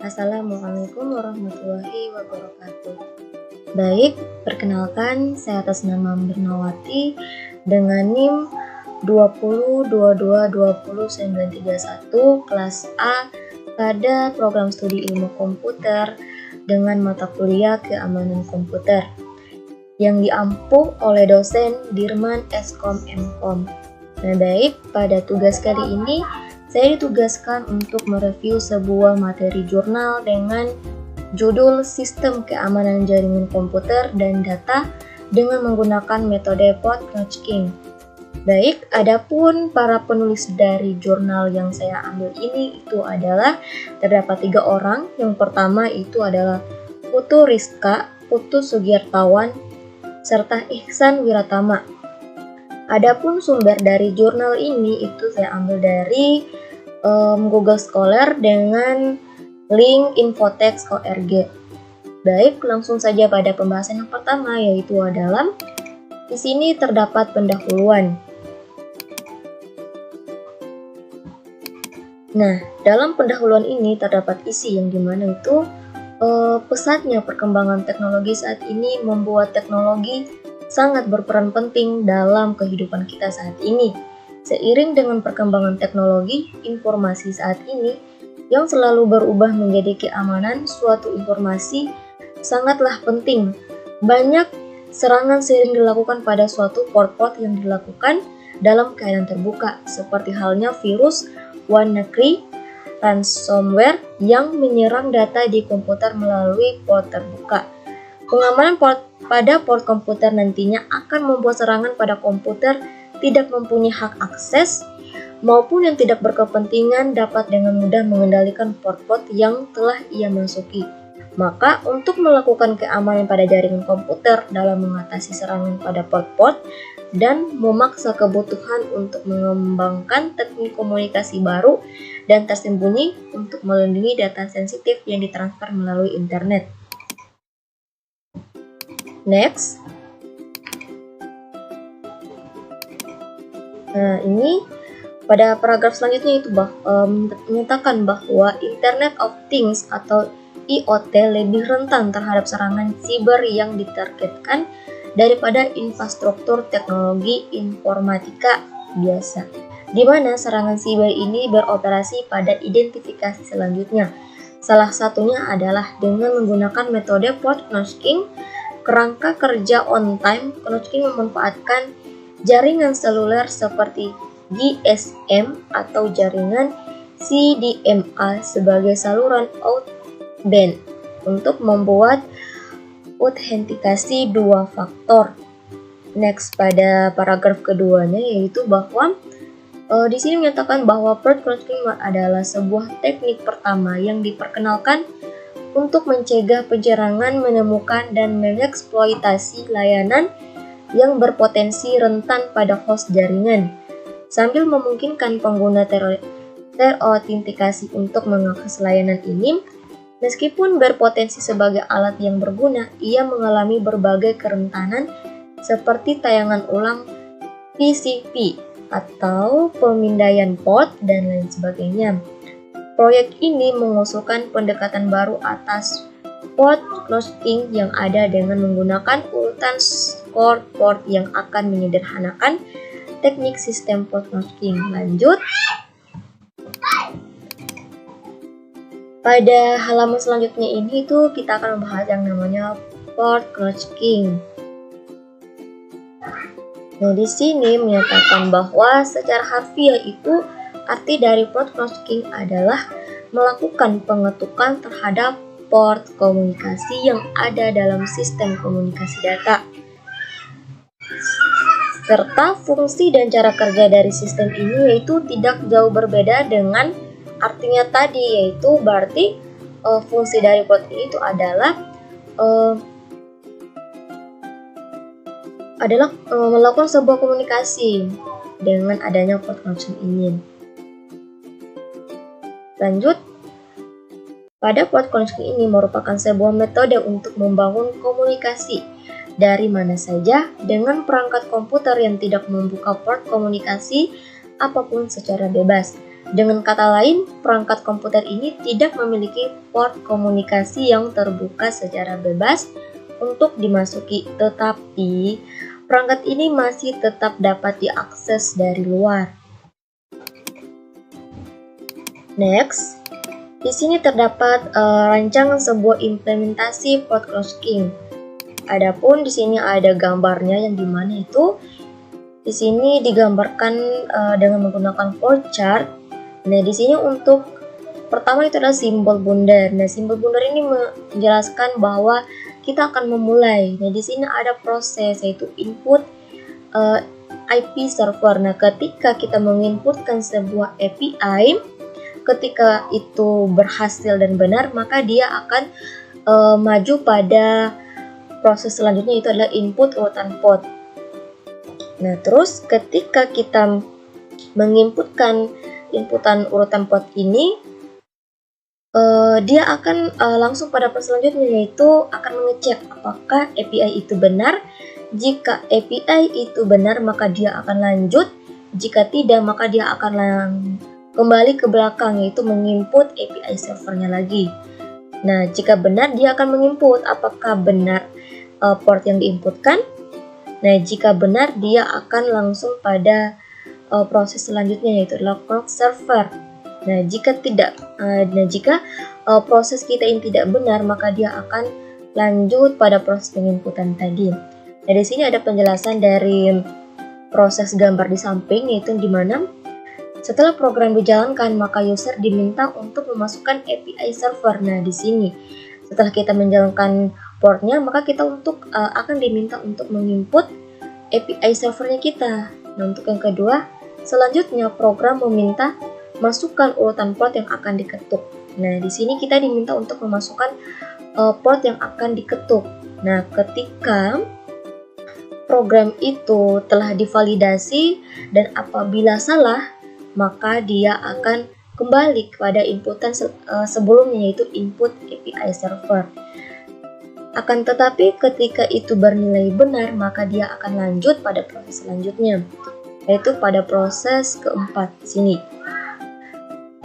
Assalamualaikum warahmatullahi wabarakatuh. Baik, perkenalkan saya atas nama Bernawati dengan NIM 20222091 kelas A pada program studi ilmu komputer dengan mata kuliah keamanan komputer yang diampu oleh dosen Dirman Eskom Mkom. Nah, baik, pada tugas kali ini saya ditugaskan untuk mereview sebuah materi jurnal dengan judul Sistem Keamanan Jaringan Komputer dan Data dengan menggunakan metode Podknowski. Baik, adapun para penulis dari jurnal yang saya ambil ini itu adalah terdapat 3 orang. Yang pertama itu adalah Putu Rizka, Putu Sugiartawan, serta Ihsan Wiratama. Adapun sumber dari jurnal ini itu saya ambil dari Google Scholar dengan link infotext.org. Baik, langsung saja pada pembahasan yang pertama, yaitu adalah di sini terdapat pendahuluan. Nah, dalam pendahuluan ini terdapat isi yang dimana itu pesatnya perkembangan teknologi saat ini membuat teknologi sangat berperan penting dalam kehidupan kita saat ini. Seiring dengan perkembangan teknologi informasi saat ini yang selalu berubah menjadi keamanan suatu informasi sangatlah penting. Banyak serangan sering dilakukan pada suatu port-port yang dilakukan dalam keadaan terbuka, seperti halnya virus WannaCry, ransomware yang menyerang data di komputer melalui port terbuka. Pengamanan pada port komputer nantinya akan membuat serangan pada komputer tidak mempunyai hak akses maupun yang tidak berkepentingan dapat dengan mudah mengendalikan port-port yang telah ia masuki. Maka untuk melakukan keamanan pada jaringan komputer dalam mengatasi serangan pada port-port dan memaksa kebutuhan untuk mengembangkan teknik komunikasi baru dan tersembunyi untuk melindungi data sensitif yang ditransfer melalui internet. Next. Nah, ini pada paragraf selanjutnya itu menyatakan bahwa Internet of Things atau IoT lebih rentan terhadap serangan siber yang ditargetkan daripada infrastruktur teknologi informatika biasa, di mana serangan siber ini beroperasi pada identifikasi selanjutnya. Salah satunya adalah dengan menggunakan metode Podknowski. Kerangka kerja on time, Knowski memanfaatkan jaringan seluler seperti GSM atau jaringan CDMA sebagai saluran outbound untuk membuat autentikasi 2 faktor. Next, pada paragraf keduanya yaitu bahwa di sini menyatakan bahwa Podknowski adalah sebuah teknik pertama yang diperkenalkan untuk mencegah penyerangan, menemukan dan mengeksploitasi layanan yang berpotensi rentan pada host jaringan, sambil memungkinkan pengguna terautentikasi untuk mengakses layanan ini. Meskipun berpotensi sebagai alat yang berguna, ia mengalami berbagai kerentanan seperti tayangan ulang TCP atau pemindaian port dan lain sebagainya. Proyek ini mengusulkan pendekatan baru atas Podknowski yang ada dengan menggunakan urutan skor port yang akan menyederhanakan teknik sistem Podknowski. Lanjut. Pada halaman selanjutnya ini itu kita akan membahas yang namanya Podknowski. Nah, di sini menyatakan bahwa secara harfiah itu arti dari Podknowski adalah melakukan pengetukan terhadap port komunikasi yang ada dalam sistem komunikasi data. Serta fungsi dan cara kerja dari sistem ini yaitu tidak jauh berbeda dengan artinya tadi, yaitu berarti fungsi dari port ini itu adalah melakukan sebuah komunikasi dengan adanya Podknowski ini. Lanjut, pada Podknowski ini merupakan sebuah metode untuk membangun komunikasi dari mana saja dengan perangkat komputer yang tidak membuka port komunikasi apapun secara bebas. Dengan kata lain, perangkat komputer ini tidak memiliki port komunikasi yang terbuka secara bebas untuk dimasuki, tetapi perangkat ini masih tetap dapat diakses dari luar. Next, di sini terdapat rancangan sebuah implementasi port clocking. Adapun di sini ada gambarnya yang dimana itu di sini digambarkan dengan menggunakan port chart. Nah, di sini untuk pertama itu adalah simbol bundar. Nah, simbol bundar ini menjelaskan bahwa kita akan memulai. Nah, di sini ada proses yaitu input IP server. Nah, ketika kita menginputkan sebuah API, ketika itu berhasil dan benar, maka dia akan maju pada proses selanjutnya, itu adalah input urutan port. Nah, terus ketika kita menginputkan inputan urutan port ini, dia akan langsung pada proses selanjutnya, yaitu akan mengecek apakah API itu benar. Jika API itu benar, maka dia akan lanjut. Jika tidak, maka dia akan kembali ke belakang, yaitu menginput API servernya lagi. Nah, jika benar, dia akan menginput apakah benar port yang diinputkan. Nah, jika benar, dia akan langsung pada proses selanjutnya, yaitu adalah clock server. Nah, jika proses kita ini tidak benar, maka dia akan lanjut pada proses penginputan tadi. Nah, di sini ada penjelasan dari proses gambar di samping, yaitu di mana setelah program dijalankan, maka user diminta untuk memasukkan API server. Nah, di sini setelah kita menjalankan portnya, maka kita akan diminta untuk menginput API servernya kita. Nah, untuk yang kedua, selanjutnya program meminta masukkan urutan port yang akan diketuk. Nah, di sini kita diminta untuk memasukkan port yang akan diketuk. Nah, ketika program itu telah divalidasi dan apabila salah, maka dia akan kembali kepada inputan sebelumnya, yaitu input API server. Akan tetapi ketika itu bernilai benar, maka dia akan lanjut pada proses selanjutnya, yaitu pada proses keempat di sini.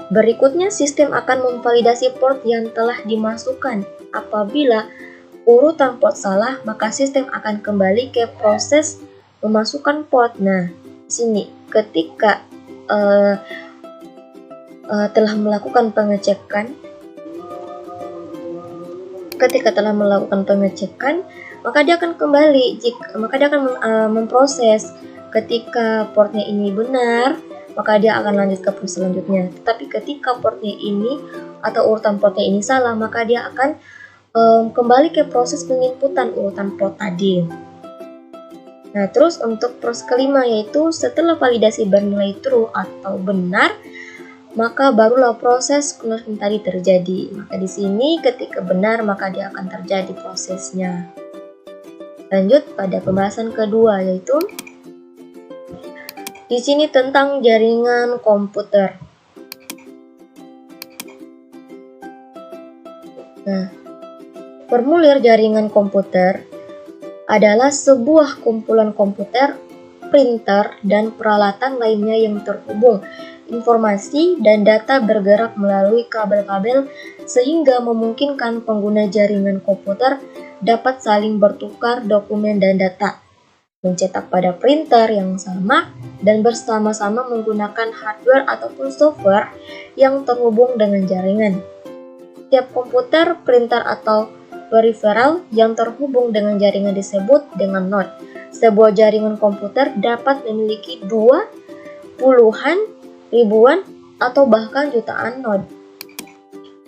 Berikutnya, sistem akan memvalidasi port yang telah dimasukkan. Apabila urutan port salah, maka sistem akan kembali ke proses memasukkan port. Nah, di sini ketika telah melakukan pengecekan, maka dia akan kembali. Maka dia akan memproses. Ketika portnya ini benar, maka dia akan lanjut ke proses selanjutnya. Tetapi ketika portnya ini atau urutan portnya ini salah, maka dia akan kembali ke proses penginputan urutan port tadi. Nah, terus untuk proses kelima, yaitu setelah validasi bernilai true atau benar, maka barulah proses closing tadi terjadi. Maka di sini ketika benar, maka dia akan terjadi prosesnya. Lanjut pada pembahasan kedua, yaitu di sini tentang jaringan komputer. Nah, formulir jaringan komputer adalah sebuah kumpulan komputer, printer, dan peralatan lainnya yang terhubung. Informasi dan data bergerak melalui kabel-kabel sehingga memungkinkan pengguna jaringan komputer dapat saling bertukar dokumen dan data, mencetak pada printer yang sama, dan bersama-sama menggunakan hardware ataupun software yang terhubung dengan jaringan. Tiap komputer, printer, atau peripheral yang terhubung dengan jaringan disebut dengan node. Sebuah jaringan komputer dapat memiliki puluhan, ribuan, atau bahkan jutaan node.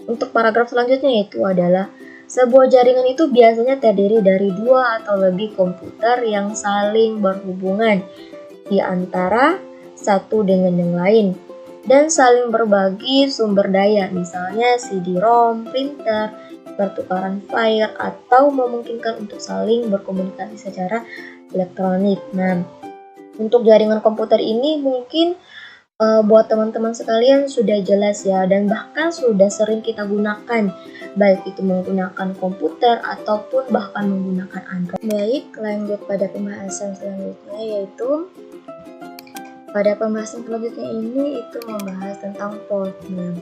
Untuk paragraf selanjutnya itu adalah sebuah jaringan itu biasanya terdiri dari 2 atau lebih komputer yang saling berhubungan di antara satu dengan yang lain dan saling berbagi sumber daya, misalnya CD-ROM, printer, pertukaran file, atau memungkinkan untuk saling berkomunikasi secara elektronik. Nah, untuk jaringan komputer ini mungkin buat teman-teman sekalian sudah jelas ya, dan bahkan sudah sering kita gunakan, baik itu menggunakan komputer ataupun bahkan menggunakan Android. Baik, lanjut pada pembahasan selanjutnya, yaitu Pada pembahasan selanjutnya ini itu membahas tentang portnya.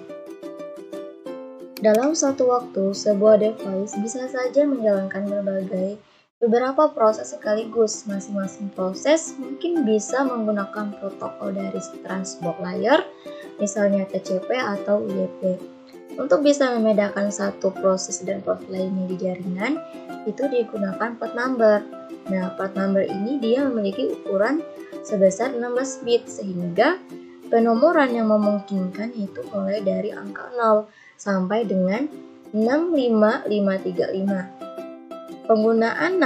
Dalam satu waktu, sebuah device bisa saja menjalankan beberapa proses sekaligus. Masing-masing proses mungkin bisa menggunakan protokol dari transport layer, misalnya TCP atau UDP. Untuk bisa membedakan satu proses dan proses lainnya di jaringan, itu digunakan port number. Nah, port number ini dia memiliki ukuran sebesar 16 bit, sehingga penomoran yang memungkinkan itu mulai dari angka 0 sampai dengan 65535. Penggunaan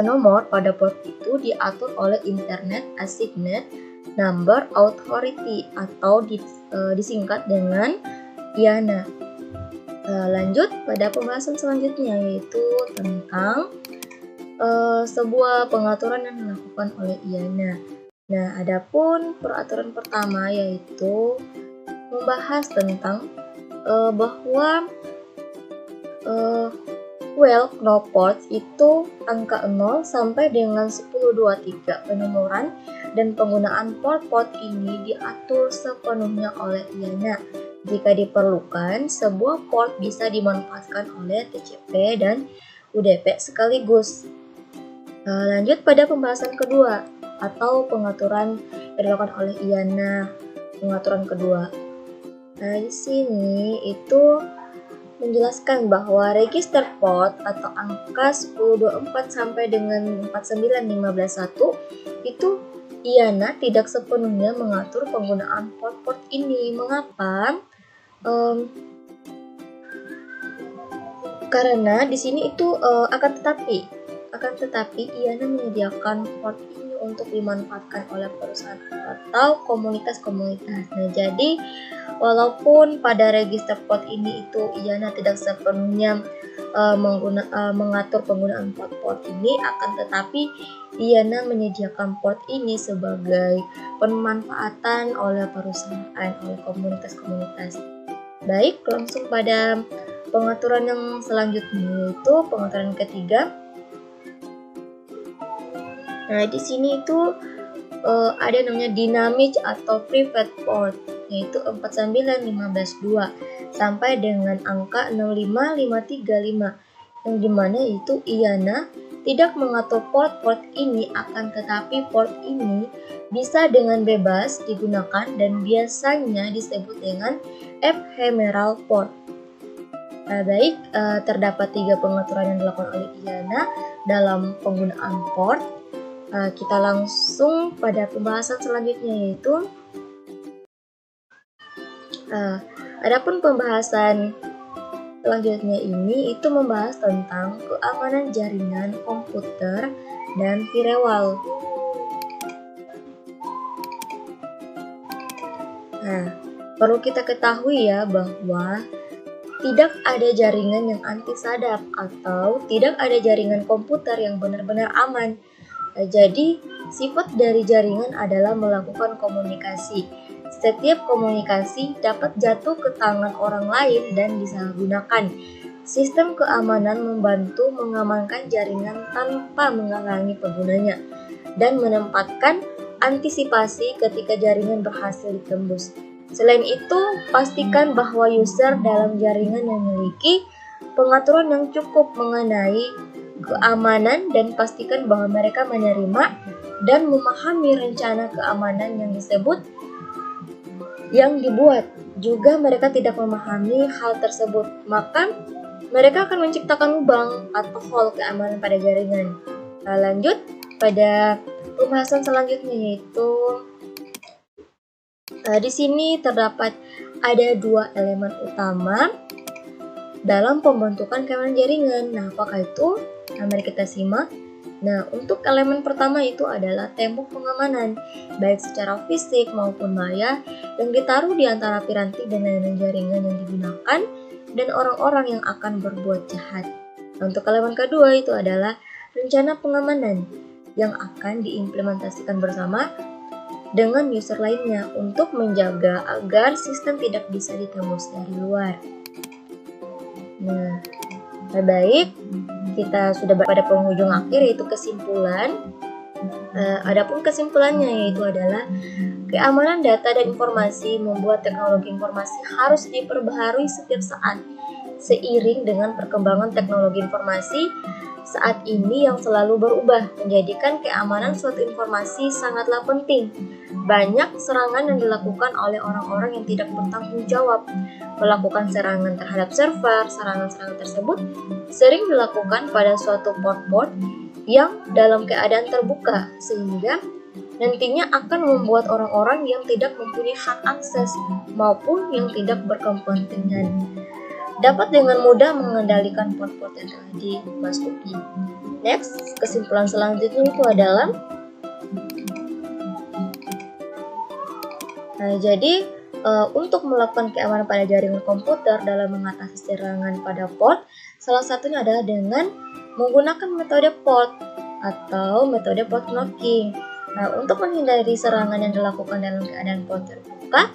nomor pada port itu diatur oleh Internet Assigned Number Authority atau disingkat dengan IANA. Lanjut pada pembahasan selanjutnya, yaitu tentang sebuah pengaturan yang dilakukan oleh IANA. Nah, adapun peraturan pertama yaitu membahas tentang bahwa no ports itu angka 0 sampai dengan 1023 penomoran dan penggunaan port ini diatur sepenuhnya oleh IANA. Jika diperlukan, sebuah port bisa dimanfaatkan oleh TCP dan UDP sekaligus. Lanjut pada pembahasan kedua atau pengaturan yang dilakukan oleh IANA. Pengaturan kedua. Nah, di sini itu menjelaskan bahwa register port atau angka 1024 sampai dengan 49151 itu IANA tidak sepenuhnya mengatur penggunaan port ini. Mengapa? Karena di sini itu akan tetapi IANA menyediakan port ini untuk dimanfaatkan oleh perusahaan atau komunitas-komunitas. Nah, jadi walaupun pada register port ini itu IANA tidak sepenuhnya mengatur penggunaan port ini, akan tetapi IANA menyediakan port ini sebagai pemanfaatan oleh perusahaan, oleh komunitas-komunitas. Baik, langsung pada pengaturan yang selanjutnya, yaitu pengaturan ketiga. Nah, di sini itu ada namanya dynamic atau private port, yaitu 49152 sampai dengan angka 65535, yang dimana itu IANA tidak mengatur port ini, akan tetapi port ini bisa dengan bebas digunakan dan biasanya disebut dengan ephemeral port. Baik, terdapat 3 pengaturan yang dilakukan oleh IANA dalam penggunaan port. Kita langsung pada pembahasan selanjutnya, yaitu adapun pembahasan selanjutnya ini itu membahas tentang keamanan jaringan komputer dan firewall. Nah, perlu kita ketahui ya bahwa tidak ada jaringan yang anti sadap atau tidak ada jaringan komputer yang benar-benar aman. Jadi, sifat dari jaringan adalah melakukan komunikasi. Setiap komunikasi dapat jatuh ke tangan orang lain dan disalahgunakan. Sistem keamanan membantu mengamankan jaringan tanpa menghalangi penggunanya dan menempatkan antisipasi ketika jaringan berhasil ditembus. Selain itu, pastikan bahwa user dalam jaringan memiliki pengaturan yang cukup mengenai keamanan dan pastikan bahwa mereka menerima dan memahami rencana keamanan yang dibuat. Juga mereka tidak memahami hal tersebut, maka mereka akan menciptakan lubang atau hole keamanan pada jaringan. Lanjut pada pembahasan selanjutnya, yaitu di sini terdapat ada 2 elemen utama dalam pembentukan keamanan jaringan. Nah, apakah itu? Mari kita simak. Nah, untuk elemen pertama itu adalah tembok pengamanan, baik secara fisik maupun maya, yang ditaruh di antara piranti dan layanan jaringan yang digunakan dan orang-orang yang akan berbuat jahat. Nah, untuk elemen kedua itu adalah rencana pengamanan yang akan diimplementasikan bersama dengan user lainnya untuk menjaga agar sistem tidak bisa ditembus dari luar. Nah, baik, kita sudah pada penghujung akhir, yaitu kesimpulan. Adapun kesimpulannya yaitu adalah Keamanan data dan informasi membuat teknologi informasi harus diperbaharui setiap saat. Seiring dengan perkembangan teknologi informasi saat ini yang selalu berubah, menjadikan keamanan suatu informasi sangatlah penting. Banyak serangan yang dilakukan oleh orang-orang yang tidak bertanggung jawab melakukan serangan terhadap server. Serangan-serangan tersebut sering dilakukan pada suatu port-port yang dalam keadaan terbuka, sehingga nantinya akan membuat orang-orang yang tidak mempunyai hak akses maupun yang tidak berkepentingan dapat dengan mudah mengendalikan port-port yang telah dimasuki. Next, kesimpulan selanjutnya itu adalah untuk melakukan keamanan pada jaringan komputer dalam mengatasi serangan pada port, salah satunya adalah dengan menggunakan metode port atau metode port knocking. Untuk menghindari serangan yang dilakukan dalam keadaan port terbuka,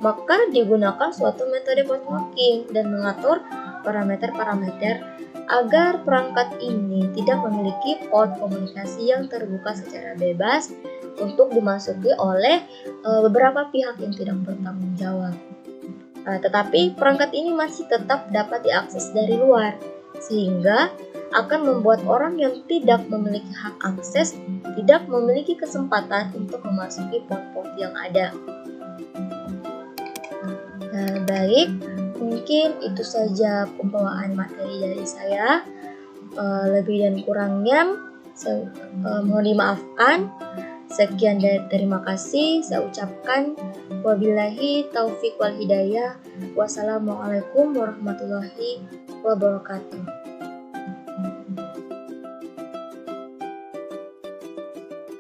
maka digunakan suatu metode port knocking dan mengatur parameter-parameter agar perangkat ini tidak memiliki port komunikasi yang terbuka secara bebas untuk dimasuki oleh beberapa pihak yang tidak bertanggung jawab. Tetapi perangkat ini masih tetap dapat diakses dari luar, sehingga akan membuat orang yang tidak memiliki hak akses tidak memiliki kesempatan untuk memasuki port-port yang ada. Baik, mungkin itu saja pembawaan materi dari saya. Lebih dan kurangnya mohon dimaafkan. Sekian dan terima kasih saya ucapkan. Wabillahi taufik wal hidayah. Wassalamualaikum warahmatullahi wabarakatuh.